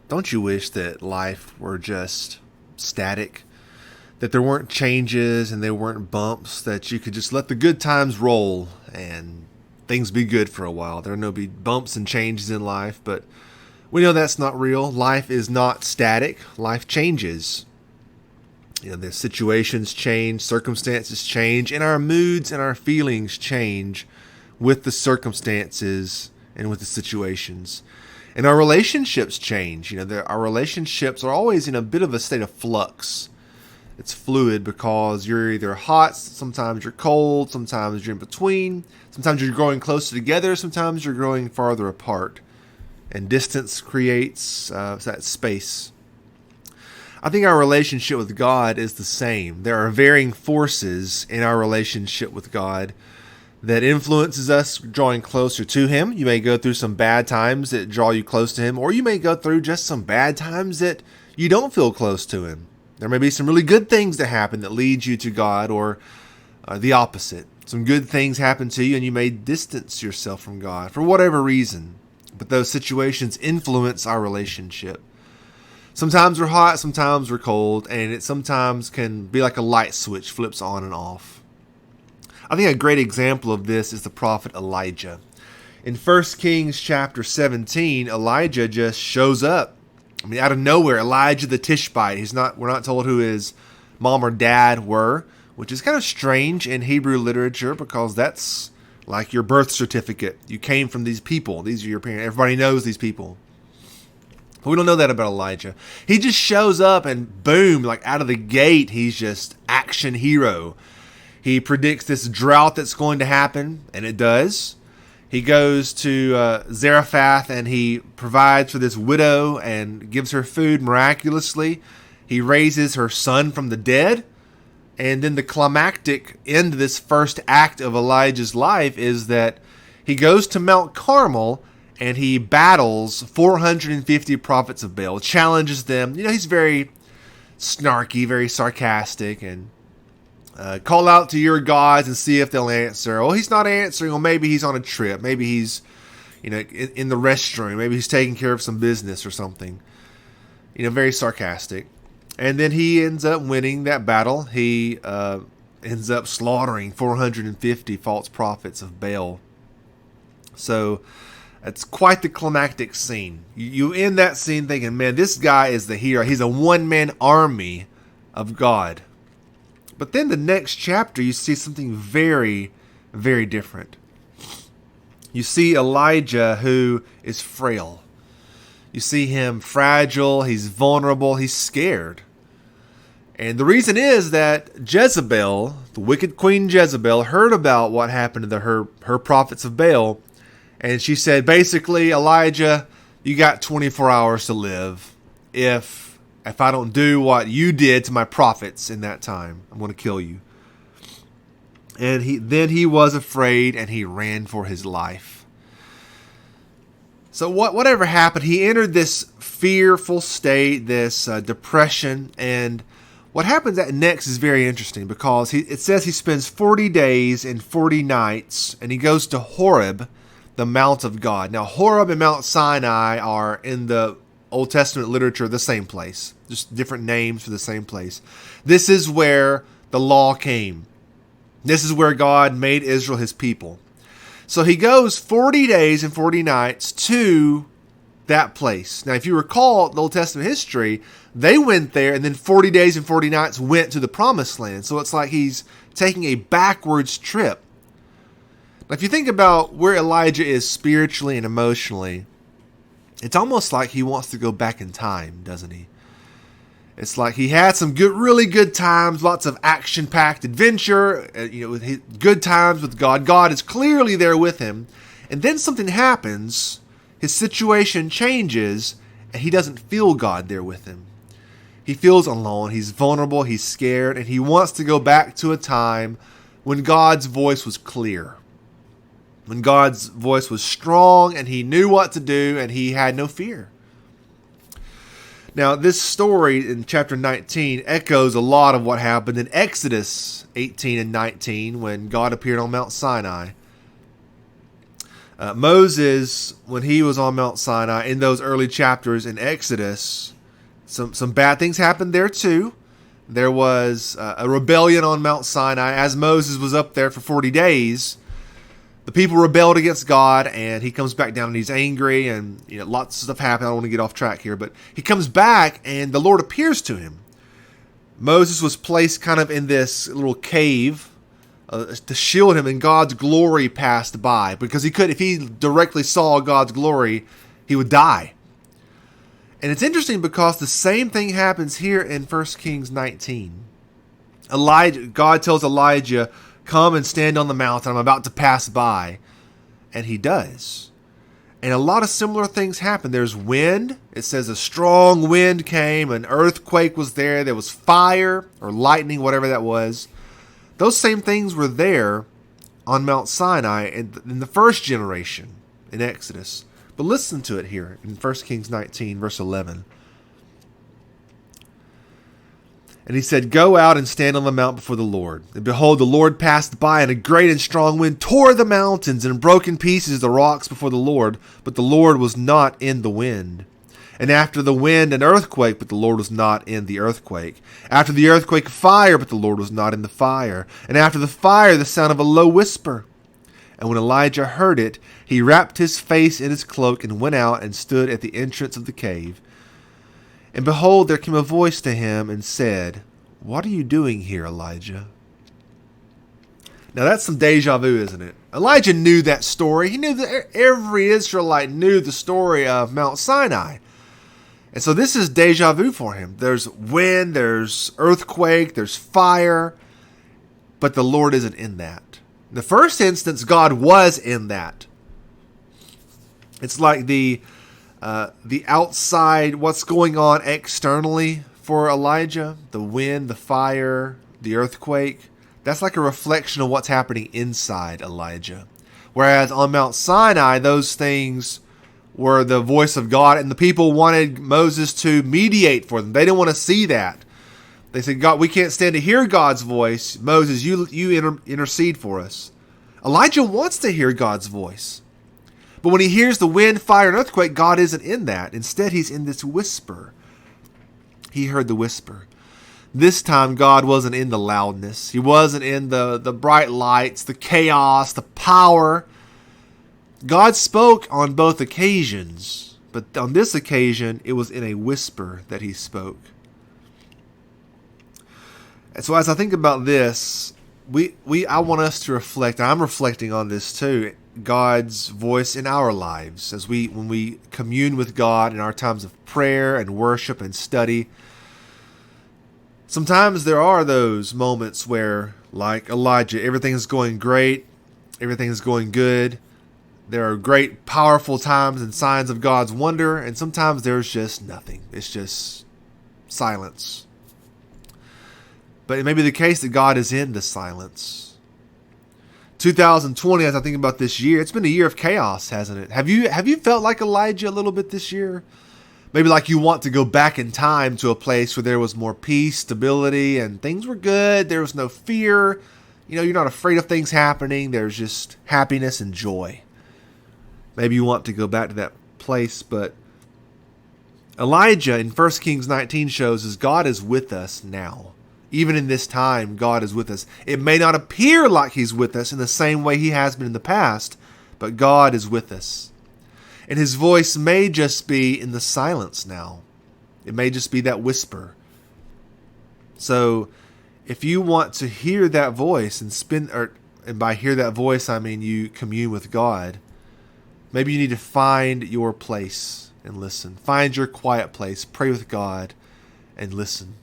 Don't you wish that life were just static? That there weren't changes and there weren't bumps, that you could just let the good times roll and things be good for a while. There are no be bumps and changes in life, but we know that's not real. Life is not static. Life changes. The situations change, circumstances change, and our moods and our feelings change with the circumstances and with the situations. And our relationships change. Our relationships are always in a bit of a state of flux. It's fluid because you're either hot, sometimes you're cold, sometimes you're in between, sometimes you're growing closer together, sometimes you're growing farther apart. And distance creates that space. I think our relationship with God is the same. There are varying forces in our relationship with God that influences us drawing closer to Him. You may go through some bad times that draw you close to Him, or you may go through just some bad times that you don't feel close to Him. There may be some really good things that happen that lead you to God, or the opposite. Some good things happen to you and you may distance yourself from God for whatever reason. But those situations influence our relationship. Sometimes we're hot, sometimes we're cold, and it sometimes can be like a light switch, flips on and off. I think a great example of this is the prophet Elijah. In 1 Kings chapter 17, Elijah just shows up. Out of nowhere, Elijah the Tishbite. We're not told who his mom or dad were, which is kind of strange in Hebrew literature because that's like your birth certificate. You came from these people. These are your parents. Everybody knows these people. But we don't know that about Elijah. He just shows up and boom, like out of the gate, he's just action hero. He predicts this drought that's going to happen, and it does. He goes to Zarephath and he provides for this widow and gives her food miraculously. He raises her son from the dead. And then the climactic end of this first act of Elijah's life is that he goes to Mount Carmel and he battles 450 prophets of Baal, challenges them. He's very snarky, very sarcastic, and call out to your gods and see if they'll answer. Well, he's not answering. Well, maybe he's on a trip. Maybe he's, in the restroom. Maybe he's taking care of some business or something. Very sarcastic. And then he ends up winning that battle. He ends up slaughtering 450 false prophets of Baal. So it's quite the climactic scene. You end that scene thinking, man, this guy is the hero. He's a one-man army of God. But then the next chapter, you see something very, very different. You see Elijah, who is frail. You see him fragile, he's vulnerable, he's scared. And the reason is that Jezebel, the wicked queen Jezebel, heard about what happened to her prophets of Baal. And she said, basically, Elijah, you got 24 hours to live. If I don't do what you did to my prophets in that time, I'm going to kill you. And he was afraid and he ran for his life. So whatever happened, he entered this fearful state, this depression, and what happens next is very interesting because it says he spends 40 days and 40 nights, and he goes to Horeb, the Mount of God. Now, Horeb and Mount Sinai are in the Old Testament literature the same place, just different names for the same place. This is where the law came. This is where God made Israel his people. So he goes 40 days and 40 nights to that place. Now, if you recall the Old Testament history, they went there and then 40 days and 40 nights went to the promised land. So it's like he's taking a backwards trip. Now, if you think about where Elijah is spiritually and emotionally, it's almost like he wants to go back in time, doesn't he? It's like he had some really good times, lots of action-packed adventure, with his good times with God. God is clearly there with him. And then something happens, his situation changes, and he doesn't feel God there with him. He feels alone, he's vulnerable, he's scared, and he wants to go back to a time when God's voice was clear. When God's voice was strong, and he knew what to do, and he had no fear. Now, this story in chapter 19 echoes a lot of what happened in Exodus 18 and 19 when God appeared on Mount Sinai. Moses, when he was on Mount Sinai in those early chapters in Exodus, some bad things happened there too. There was a rebellion on Mount Sinai. As Moses was up there for 40 days, the people rebelled against God, and he comes back down and he's angry, and lots of stuff happened. I don't want to get off track here, but he comes back and the Lord appears to him. Moses was placed kind of in this little cave to shield him, and God's glory passed by, because if he directly saw God's glory, he would die. And it's interesting because the same thing happens here in 1 Kings 19. God tells Elijah, come and stand on the mountain, I'm about to pass by. And he does. And a lot of similar things happen. There's wind. It says a strong wind came, an earthquake was there. There was fire or lightning, whatever that was. Those same things were there on Mount Sinai in the first generation in Exodus. But listen to it here in 1 Kings 19, verse 11. And he said, go out and stand on the mount before the Lord. And behold, the Lord passed by, and a great and strong wind tore the mountains and broke in pieces the rocks before the Lord. But the Lord was not in the wind. And after the wind, an earthquake, but the Lord was not in the earthquake. After the earthquake, fire, but the Lord was not in the fire. And after the fire, the sound of a low whisper. And when Elijah heard it, he wrapped his face in his cloak and went out and stood at the entrance of the cave. And behold, there came a voice to him and said, what are you doing here, Elijah? Now that's some deja vu, isn't it? Elijah knew that story. He knew that every Israelite knew the story of Mount Sinai. And so this is deja vu for him. There's wind, there's earthquake, there's fire, but the Lord isn't in that. In the first instance, God was in that. It's like the outside, what's going on externally for Elijah, the wind, the fire, the earthquake. That's like a reflection of what's happening inside Elijah. Whereas on Mount Sinai, those things were the voice of God, and the people wanted Moses to mediate for them. They didn't want to see that. They said, God, we can't stand to hear God's voice. Moses, you intercede for us. Elijah wants to hear God's voice. But when he hears the wind, fire, and earthquake, God isn't in that. Instead, he's in this whisper. He heard the whisper. This time, God wasn't in the loudness. He wasn't in the bright lights, the chaos, the power. God spoke on both occasions, but on this occasion, it was in a whisper that he spoke. And so as I think about this, I want us to reflect, and I'm reflecting on this too, God's voice in our lives when we commune with God in our times of prayer and worship and study. Sometimes there are those moments where, like Elijah, everything is going great, everything is going good. There are great, powerful times and signs of God's wonder, and sometimes there's just nothing. It's just silence. But it may be the case that God is in the silence. 2020, as I think about this year, it's been a year of chaos, hasn't it? Have you felt like Elijah a little bit this year? Maybe like you want to go back in time to a place where there was more peace, stability, and things were good. There was no fear. You're not afraid of things happening. There's just happiness and joy. Maybe you want to go back to that place, but Elijah in 1 Kings 19 shows us God is with us now. Even in this time, God is with us. It may not appear like he's with us in the same way he has been in the past, but God is with us. And his voice may just be in the silence now. It may just be that whisper. So if you want to hear that voice and by hear that voice, I mean you commune with God, maybe you need to find your place and listen. Find your quiet place, pray with God, and listen.